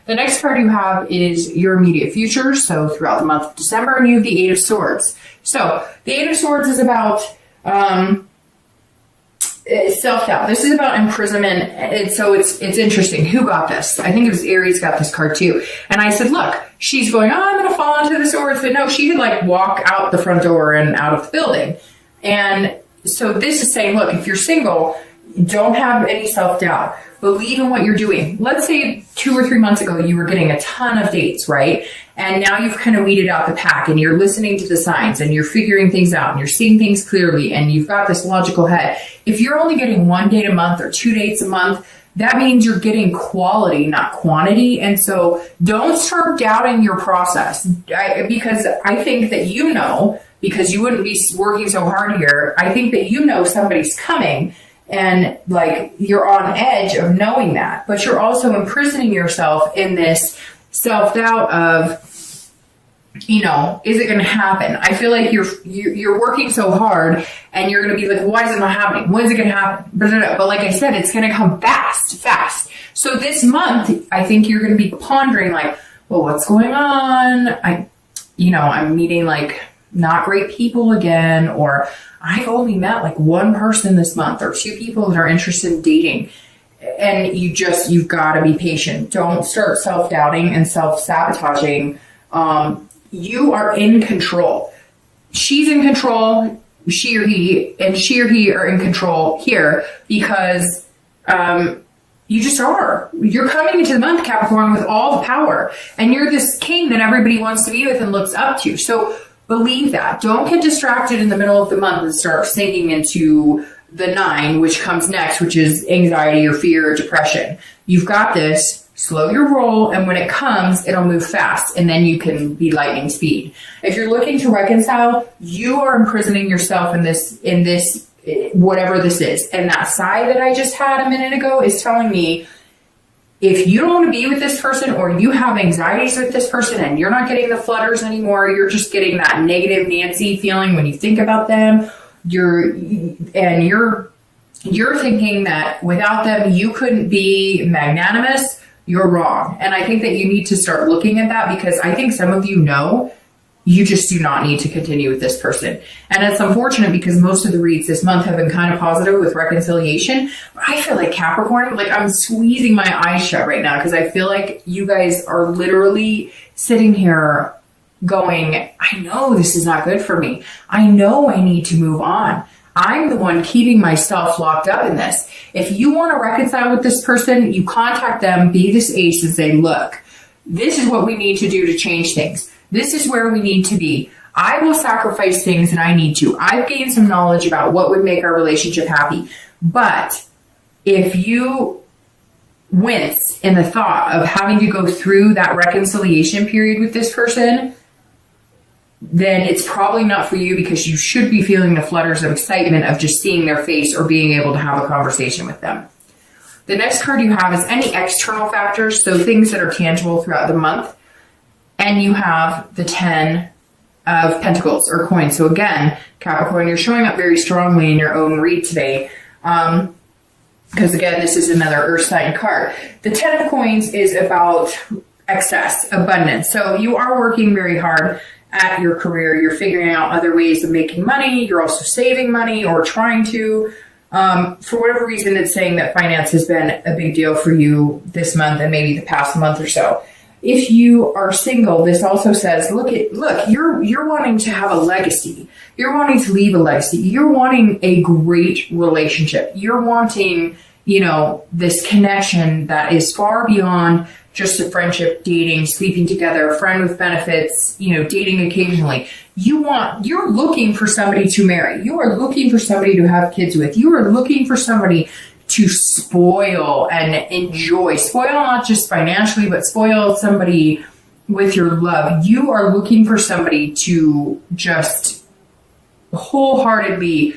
The next card you have is your immediate future. So throughout the month of December, and you have the Eight of Swords. So the Eight of Swords is about self-doubt. This is about imprisonment. And so it's interesting. Who got this? I think it was Aries got this card too. And I said, look, she's going, oh, I'm going to fall into the swords. But no, she could like walk out the front door and out of the building. And so this is saying, look, if you're single, don't have any self-doubt. Believe in what you're doing. Let's say 2 or 3 months ago, you were getting a ton of dates, right? And now you've kind of weeded out the pack and you're listening to the signs and you're figuring things out and you're seeing things clearly and you've got this logical head. If you're only getting 1 date a month or 2 dates a month, that means you're getting quality, not quantity. And so don't start doubting your process because I think that you know, because you wouldn't be working so hard here, I think that you know somebody's coming. And like you're on edge of knowing that, but you're also imprisoning yourself in this self-doubt of, you know, is it going to happen? I feel like you're working so hard and you're going to be like, why is it not happening? When is it going to happen? But like I said, it's going to come fast. So this month, I think you're going to be pondering like, well, what's going on? I'm meeting like not great people again, or I've only met like 1 person this month or 2 people that are interested in dating. And you've got to be patient. Don't start self-doubting and self-sabotaging. You are in control. She's in control, she or he are in control here because you just are. You're coming into the month, Capricorn, with all the power. And you're this king that everybody wants to be with and looks up to. So believe that. Don't get distracted in the middle of the month and start sinking into the 9, which comes next, which is anxiety or fear or depression. You've got this. Slow your roll, and when it comes, it'll move fast, and then you can be lightning speed. If you're looking to reconcile, you are imprisoning yourself in this whatever this is. And that sigh that I just had a minute ago is telling me, if you don't want to be with this person or you have anxieties with this person and you're not getting the flutters anymore, you're just getting that negative Nancy feeling when you think about them, you're thinking that without them you couldn't be magnanimous, you're wrong. And I think that you need to start looking at that because I think some of you know you just do not need to continue with this person. And it's unfortunate because most of the reads this month have been kind of positive with reconciliation. But I feel like Capricorn, like I'm squeezing my eyes shut right now because I feel like you guys are literally sitting here going, I know this is not good for me. I know I need to move on. I'm the one keeping myself locked up in this. If you want to reconcile with this person, you contact them, be this ace and say, look, this is what we need to do to change things. This is where we need to be. I will sacrifice things that I need to. I've gained some knowledge about what would make our relationship happy. But if you wince in the thought of having to go through that reconciliation period with this person, then it's probably not for you because you should be feeling the flutters of excitement of just seeing their face or being able to have a conversation with them. The next card you have is any external factors, so things that are tangible throughout the month. And you have the 10 of Pentacles or coins. So again, Capricorn, you're showing up very strongly in your own read today. Because again, this is another earth sign card. The 10 of coins is about excess, abundance. So you are working very hard at your career. You're figuring out other ways of making money. You're also saving money or trying to. For whatever reason, it's saying that finance has been a big deal for you this month and maybe the past month or so. If you are single, this also says, look, you're wanting to have a legacy. You're wanting to leave a legacy. You're wanting a great relationship. You're wanting, this connection that is far beyond just a friendship, dating, sleeping together, friend with benefits, dating occasionally. You're looking for somebody to marry. You are looking for somebody to have kids with. You are looking for somebody to spoil and enjoy. Spoil not just financially, but spoil somebody with your love. You are looking for somebody to just wholeheartedly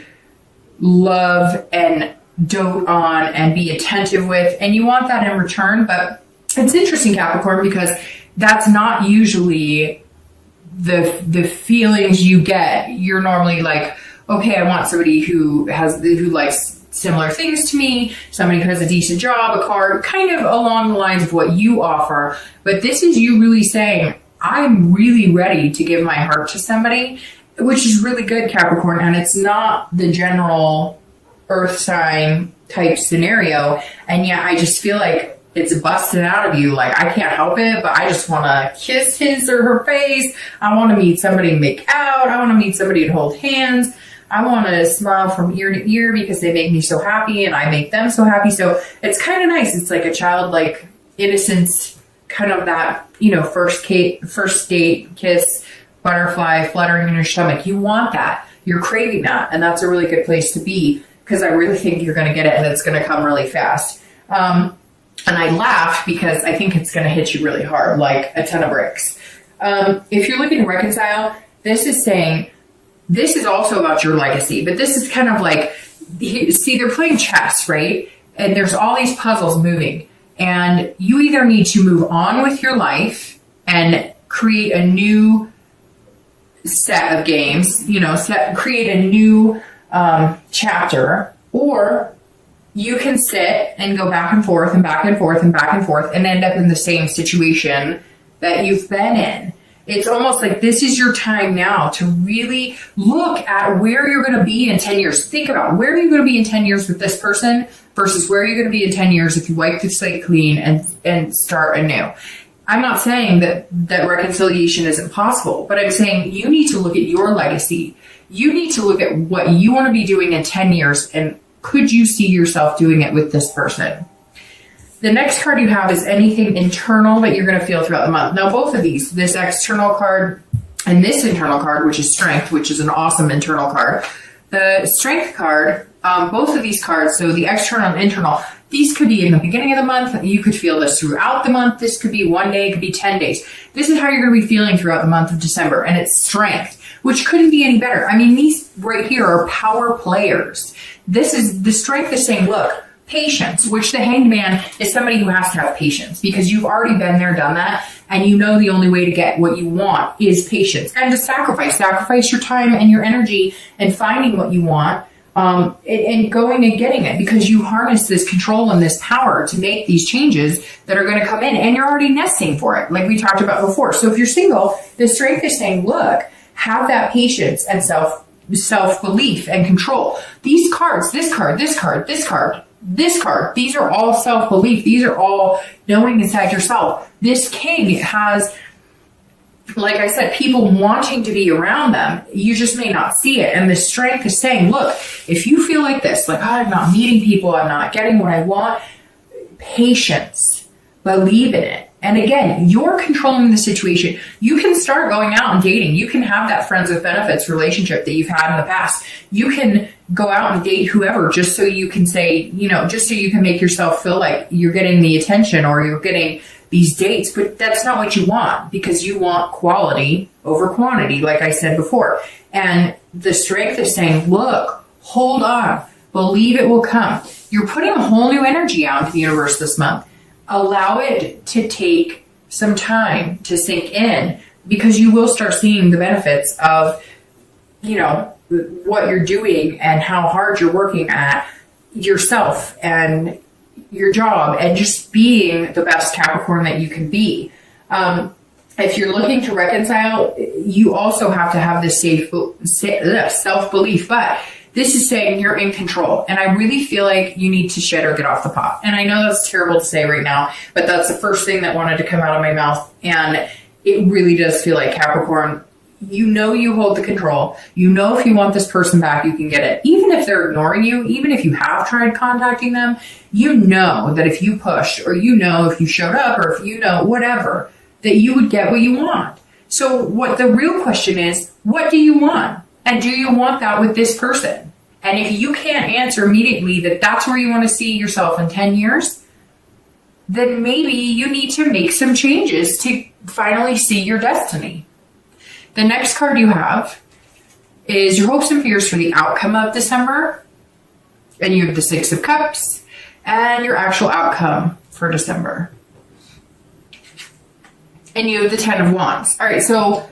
love and dote on and be attentive with. And you want that in return. But it's interesting, Capricorn, because that's not usually the feelings you get. You're normally like, okay, I want somebody who likes similar things to me, somebody who has a decent job, a car, kind of along the lines of what you offer. But this is you really saying, I'm really ready to give my heart to somebody, which is really good, Capricorn. And it's not the general earth sign type scenario. And yet I just feel like it's busted out of you. Like, I can't help it, but I just want to kiss his or her face. I want to meet somebody to make out. I want to meet somebody to hold hands. I want to smile from ear to ear because they make me so happy and I make them so happy. So it's kind of nice. It's like a childlike innocence, kind of that, you know, first date kiss, butterfly fluttering in your stomach. You want that. You're craving that. And that's a really good place to be, because I really think you're going to get it and it's going to come really fast. And I laughed because I think it's going to hit you really hard, like a ton of bricks. If you're looking to reconcile, this is saying, this is also about your legacy, but this is kind of like, see, they're playing chess, right? And there's all these puzzles moving, and you either need to move on with your life and create a new set of games, you know, create a new chapter, or you can sit and go back and forth and back and forth and back and forth and end up in the same situation that you've been in. It's almost like this is your time now to really look at where you're going to be in 10 years. Think about, where are you going to be in 10 years with this person versus where are you going to be in 10 years if you wipe the slate clean and start anew. I'm not saying that reconciliation isn't possible, but I'm saying you need to look at your legacy. You need to look at what you want to be doing in 10 years, and could you see yourself doing it with this person? The next card you have is anything internal that you're going to feel throughout the month. Now, both of these, this external card and this internal card, which is Strength, which is an awesome internal card. The Strength card, both of these cards, so the external and internal, these could be in the beginning of the month. You could feel this throughout the month. This could be 1 day, it could be 10 days. This is how you're going to be feeling throughout the month of December, and it's Strength, which couldn't be any better. I mean, these right here are power players. This is, the Strength is saying, look, patience, which the Hanged Man is somebody who has to have patience because you've already been there, done that, and you know the only way to get what you want is patience and to sacrifice your time and your energy and finding what you want, and going and getting it, because you harness this control and this power to make these changes that are going to come in, and you're already nesting for it, like we talked about before. So if you're single, the Strength is saying, look, have that patience and self-belief and control. These cards, this card, this card, this card, this card, these are all self-belief. These are all knowing inside yourself. This King has, like I said, people wanting to be around them. You just may not see it. And the Strength is saying, look, if you feel like this, like, oh, I'm not meeting people, I'm not getting what I want, patience, believe in it. And again, you're controlling the situation. You can start going out and dating. You can have that friends with benefits relationship that you've had in the past. You can go out and date whoever just so you can say, you know, just so you can make yourself feel like you're getting the attention or you're getting these dates. But that's not what you want, because you want quality over quantity, like I said before. And the Strength is saying, look, hold on, believe it will come. You're putting a whole new energy out into the universe this month. Allow it to take some time to sink in, because you will start seeing the benefits of, you know, what you're doing and how hard you're working at yourself and your job and just being the best Capricorn that you can be. If you're looking to reconcile, you also have to have this self-belief, but this is saying you're in control. And I really feel like you need to shed or get off the pot. And I know that's terrible to say right now, but that's the first thing that wanted to come out of my mouth. And it really does feel like, Capricorn, you know you hold the control. You know if you want this person back, you can get it. Even if they're ignoring you, even if you have tried contacting them, you know that if you pushed, or you know if you showed up, or if you know whatever, that you would get what you want. So what the real question is, what do you want? And do you want that with this person? And if you can't answer immediately that that's where you want to see yourself in 10 years, then maybe you need to make some changes to finally see your destiny. The next card you have is your hopes and fears for the outcome of December. And you have the Six of Cups and your actual outcome for December. And you have the Ten of Wands. All right, so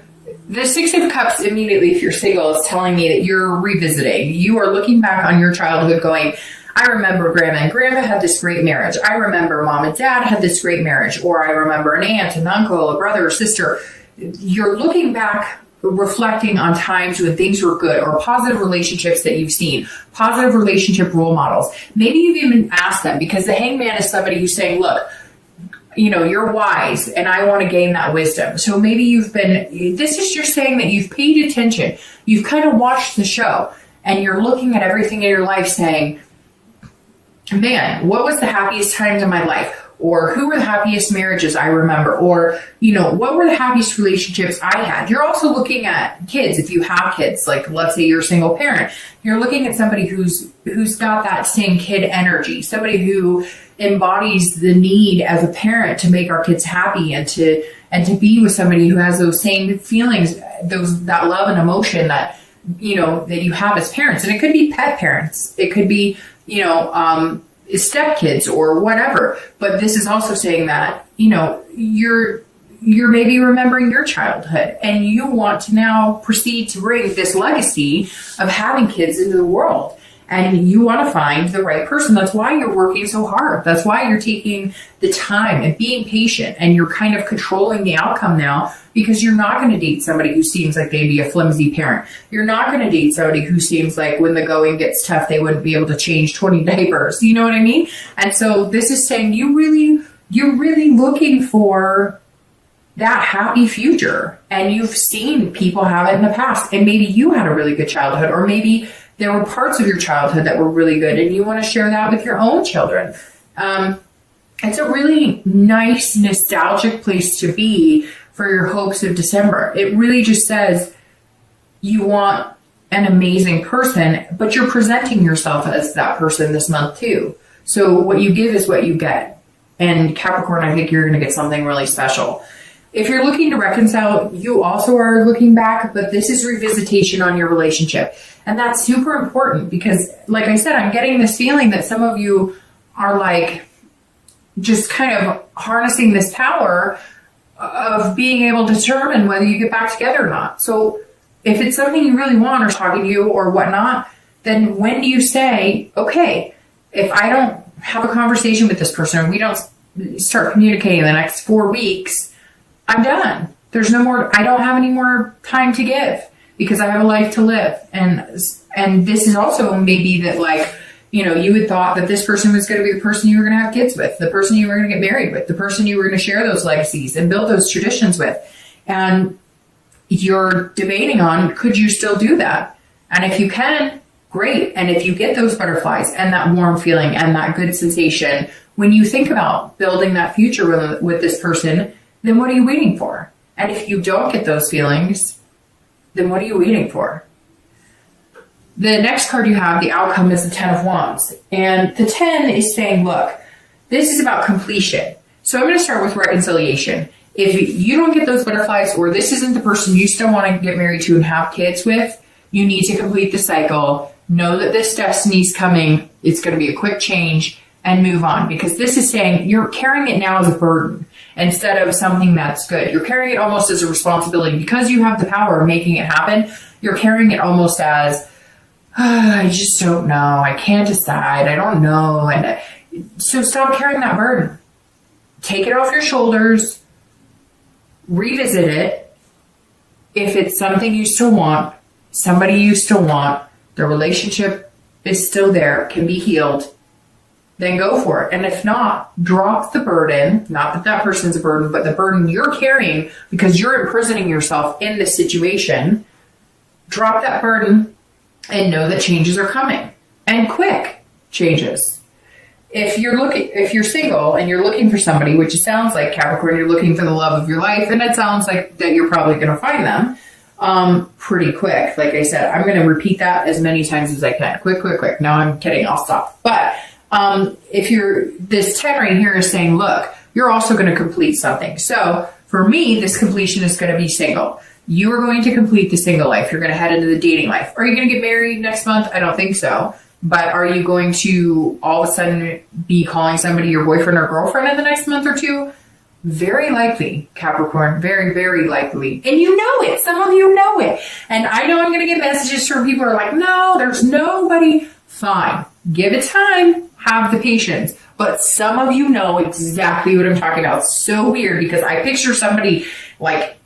the Six of Cups immediately, if you're single, is telling me that you're revisiting. You are looking back on your childhood going, I remember grandma and grandpa had this great marriage. I remember mom and dad had this great marriage. Or I remember an aunt, an uncle, a brother or sister. You're looking back, reflecting on times when things were good, or positive relationships that you've seen, positive relationship role models. Maybe you've even asked them, because the hangman is somebody who's saying, look, you're wise and I want to gain that wisdom. So maybe this is just saying that you've paid attention. You've kind of watched the show and you're looking at everything in your life saying, man, what was the happiest times in my life? Or who were the happiest marriages I remember? Or, what were the happiest relationships I had? You're also looking at kids. If you have kids, like let's say you're a single parent, you're looking at somebody who's got that same kid energy, somebody who embodies the need as a parent to make our kids happy and to be with somebody who has those same feelings, that love and emotion that that you have as parents. And it could be pet parents. It could be, stepkids or whatever. But this is also saying that, you're maybe remembering your childhood and you want to now proceed to bring this legacy of having kids into the world. And you want to find the right person. That's why you're working so hard. That's why you're taking the time and being patient, and you're kind of controlling the outcome now, because you're not going to date somebody who seems like they'd be a flimsy parent. You're not going to date somebody who seems like when the going gets tough, they wouldn't be able to change 20 diapers. You know what I mean? And so this is saying you're really looking for that happy future, and you've seen people have it in the past, and maybe you had a really good childhood, or maybe there were parts of your childhood that were really good and you want to share that with your own children. It's a really nice, nostalgic place to be for your hopes of December. It really just says you want an amazing person, but you're presenting yourself as that person this month too. So what you give is what you get. And Capricorn, I think you're going to get something really special. If you're looking to reconcile, you also are looking back, but this is revisitation on your relationship. And that's super important because, like I said, I'm getting this feeling that some of you are like just kind of harnessing this power of being able to determine whether you get back together or not. So if it's something you really want, or talking to you or whatnot, then when do you say, okay, if I don't have a conversation with this person, or we don't start communicating the next 4 weeks, I'm done. There's no more, I don't have any more time to give because I have a life to live. And this is also maybe that, like, you had thought that this person was going to be the person you were going to have kids with, the person you were going to get married with, the person you were going to share those legacies and build those traditions with. And you're debating on, could you still do that? And if you can, great. And if you get those butterflies and that warm feeling and that good sensation, when you think about building that future with this person, then what are you waiting for? And if you don't get those feelings, then what are you waiting for? The next card you have, the outcome, is the 10 of Wands. And the 10 is saying, look, this is about completion. So I'm going to start with reconciliation. If you don't get those butterflies, or this isn't the person you still want to get married to and have kids with, you need to complete the cycle. Know that this destiny's coming. It's going to be a quick change, and move on. Because this is saying you're carrying it now as a burden instead of something that's good. You're carrying it almost as a responsibility. Because you have the power of making it happen, you're carrying it almost as, I just don't know. I can't decide. I don't know. And so stop carrying that burden. Take it off your shoulders. Revisit it. If it's something you still want, somebody you still want, the relationship is still there, can be healed, then go for it. And if not, drop the burden. Not that that person's a burden, but the burden you're carrying because you're imprisoning yourself in this situation. Drop that burden and know that changes are coming, and quick changes. If you're single and you're looking for somebody, which it sounds like, Capricorn, you're looking for the love of your life, and it sounds like that you're probably going to find them pretty quick. Like I said, I'm going to repeat that as many times as I can. Quick, quick, quick. No, I'm kidding. I'll stop. But this 10 right here is saying, look, you're also going to complete something. So for me, this completion is going to be single. You are going to complete the single life. You're going to head into the dating life. Are you going to get married next month? I don't think so. But are you going to all of a sudden be calling somebody your boyfriend or girlfriend in the next month or two? Very likely, Capricorn. Very, very likely. And you know it. Some of you know it. And I know I'm going to get messages from people who are like, no, there's nobody. Fine. Give it time, have the patience. But some of you know exactly what I'm talking about. It's so weird because I picture somebody like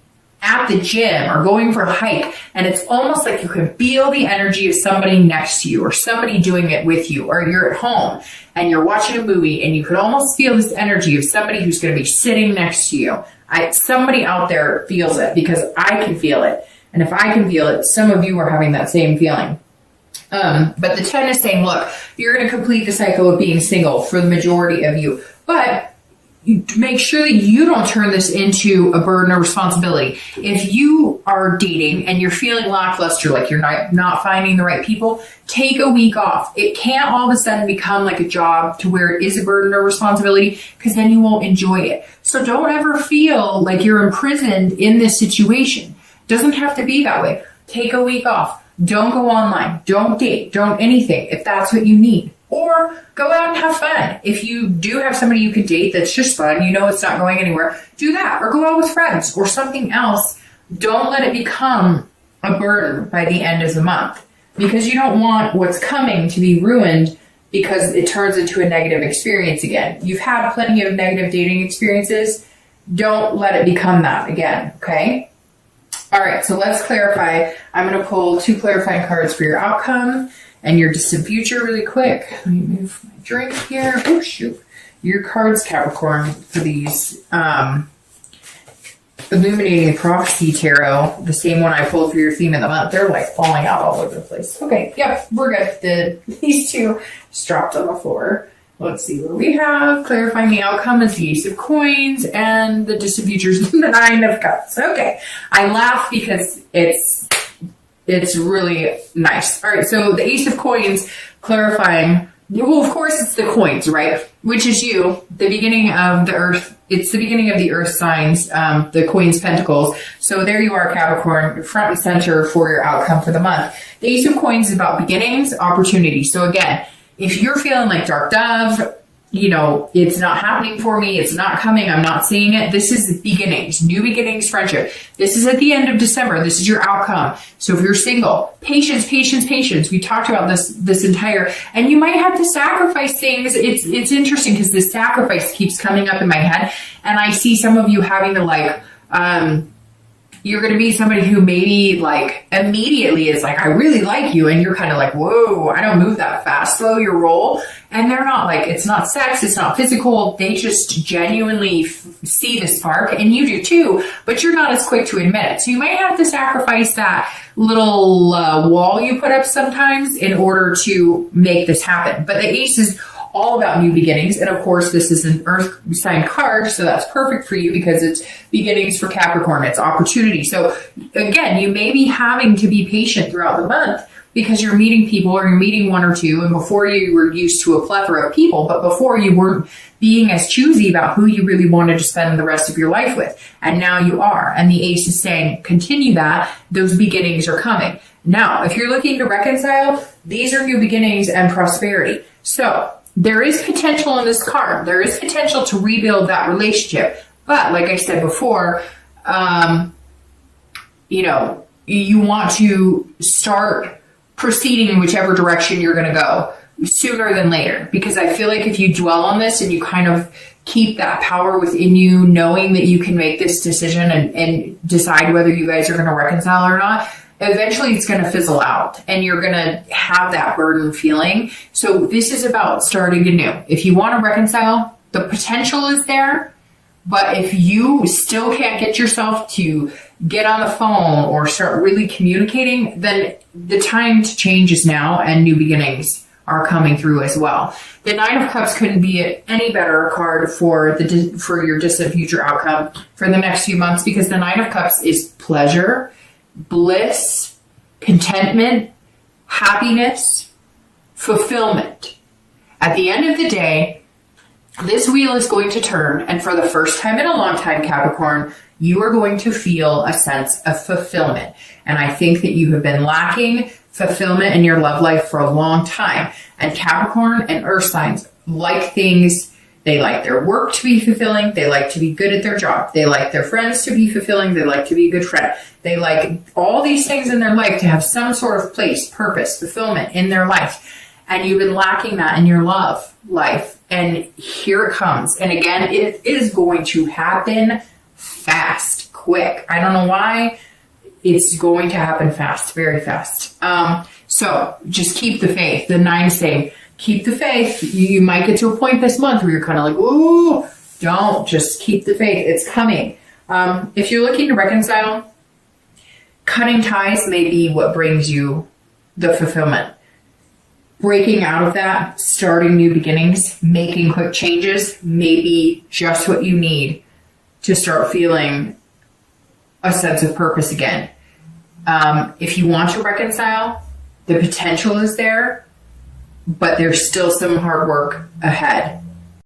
at the gym or going for a hike, and it's almost like you can feel the energy of somebody next to you or somebody doing it with you, or you're at home and you're watching a movie and you could almost feel this energy of somebody who's going to be sitting next to you. Somebody out there feels it because I can feel it. And if I can feel it, some of you are having that same feeling. But the 10 is saying, look, you're going to complete the cycle of being single for the majority of you, but you make sure that you don't turn this into a burden or responsibility. If you are dating and you're feeling lackluster, like you're not finding the right people, take a week off. It can't all of a sudden become like a job to where it is a burden or responsibility, because then you won't enjoy it. So don't ever feel like you're imprisoned in this situation. It doesn't have to be that way. Take a week off. Don't go online. Don't date. Don't anything if that's what you need. Or go out and have fun. If you do have somebody you could date that's just fun, you know it's not going anywhere, do that. Or go out with friends or something else. Don't let it become a burden by the end of the month, because you don't want what's coming to be ruined because it turns into a negative experience again. You've had plenty of negative dating experiences. Don't let it become that again, okay? All right, so let's clarify. I'm going to pull 2 clarifying cards for your outcome and your distant future really quick. Let me move my drink here. Oh, shoot. Your cards, Capricorn, for these Illuminating Prophecy Tarot, the same one I pulled for your theme of the month, they're like falling out all over the place. Okay, yep, we're good. These 2 just dropped on the floor. Let's see what we have. Clarifying the outcome is the Ace of Coins, and the distant future is the 9 of Cups. Okay, I laugh because it's really nice. All right, so the Ace of Coins clarifying, well, of course it's the coins, right? Which is you, the beginning of the earth. It's the beginning of the earth signs, the Queen's Pentacles. So there you are, Capricorn, front and center for your outcome for the month. The Ace of Coins is about beginnings, opportunity. So again, if you're feeling like Dark Dove, you know, it's not happening for me, it's not coming, I'm not seeing it. This is beginnings, new beginnings, friendship. This is at the end of December. This is your outcome. So if you're single, patience, patience, patience. We talked about this entire, and you might have to sacrifice things. It's interesting because this sacrifice keeps coming up in my head, and I see some of you having to like, you're going to be somebody who maybe like immediately is like, I really like you. And you're kind of like, whoa, I don't move that fast. Slow your roll. And they're not like, it's not sex. It's not physical. They just genuinely see the spark, and you do too, but you're not as quick to admit it. So you might have to sacrifice that little wall you put up sometimes in order to make this happen. But the Ace is all about new beginnings. And of course, this is an earth sign card, so that's perfect for you because it's beginnings for Capricorn. It's opportunity. So again, you may be having to be patient throughout the month because you're meeting people, or you're meeting 1 or 2, and before you were used to a plethora of people, but before you weren't being as choosy about who you really wanted to spend the rest of your life with. And now you are. And the Ace is saying, continue that. Those beginnings are coming. Now, if you're looking to reconcile, these are new beginnings and prosperity. So there is potential in this card. There is potential to rebuild that relationship. But like I said before, you know, you want to start proceeding in whichever direction you're going to go sooner than later. Because I feel like if you dwell on this and you kind of keep that power within you, knowing that you can make this decision and decide whether you guys are going to reconcile or not, eventually it's going to fizzle out and you're going to have that burden feeling. So this is about starting anew. If you want to reconcile, the potential is there. But if you still can't get yourself to get on the phone or start really communicating, then the time to change is now, and new beginnings are coming through as well. The 9 of Cups couldn't be any better card for your distant future outcome for the next few months, because the 9 of Cups is pleasure, bliss, contentment, happiness, fulfillment. At the end of the day, this wheel is going to turn, and for the first time in a long time, Capricorn, you are going to feel a sense of fulfillment. And I think that you have been lacking fulfillment in your love life for a long time. And Capricorn and Earth signs like things. They like their work to be fulfilling. They like to be good at their job. They like their friends to be fulfilling. They like to be a good friend. They like all these things in their life to have some sort of place, purpose, fulfillment in their life. and you've been lacking that in your love life. And here it comes. And again, it is going to happen fast, quick. I don't know why. It's going to happen fast, very fast. So just keep the faith. The 9 saying, keep the faith. You might get to a point this month where you're kind of like, ooh, don't, just keep the faith. It's coming. If you're looking to reconcile, cutting ties may be what brings you the fulfillment. Breaking out of that, starting new beginnings, making quick changes may be just what you need to start feeling a sense of purpose again. If you want to reconcile, the potential is there, but there's still some hard work ahead.